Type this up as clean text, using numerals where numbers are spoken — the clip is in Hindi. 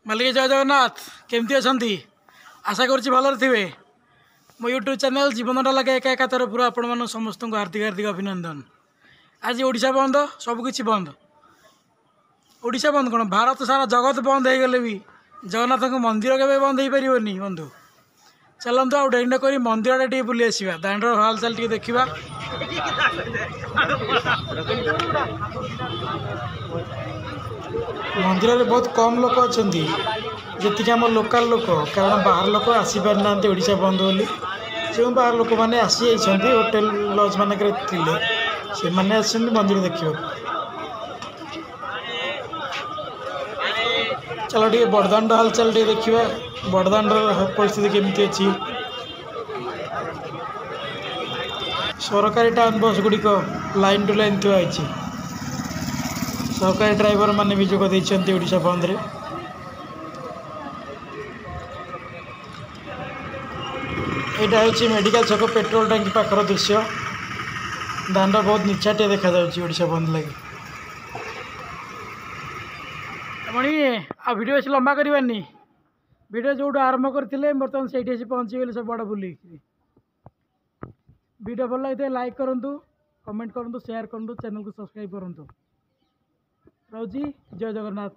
मालिक जय जगन्नाथ केमती अच्छा आशा करुँच भलर थे मो यूट्यूब चैनल जीवन लगे एका एका तरफ आपण मान समस्त को हार्दिक हार्दिक अभिनंदन। आज ओडिशा बंद सबकि बंद ओडिशा बंद कौन भारत सारा जगत बंद हो गले भी जगन्नाथ मंदिर के बंद हो पारे बंधु। चलतु आउ डेरी कर मंदिर टे बुली आसवा दांडर हालचाल टे देखा। मंदिर में बहुत कम लोक अच्छा जी आम लोकल लोक कारण बाहर लोक आसीपार ना ओडिशा बंद बोली जो बाहर लोक मैंने आसी जाइए होटेल लज मानक से मैंने मंदिर देखा। चलो टे बड़दाण्ड हालचाल टे देखा बड़दाण्ड परिस्थिति केमती अच्छी। सरकारी टाउन बस गुड़िक लाइन टू लाइन थुआई सरकारी ड्राइवर माने भी जोग देइछन्ति ओडिशा बंद रे। एटा होछि मेडिकल छक पेट्रोल टंकी पाखर दृश्य दांडा बहुत निचाटे देखा जाउछि ओडिशा बंद लगी। मणि आ वीडियो से लंबा करवानी वीडियो जो आरंभ करते बर्तमान से पहुँची गले सब बड़ बुल वीडियो भल लगे लाइक करूँ कमेंट करूँ शेयर करूँ चैनल को सब्सक्राइब करूँ। रोजी जय जगन्नाथ।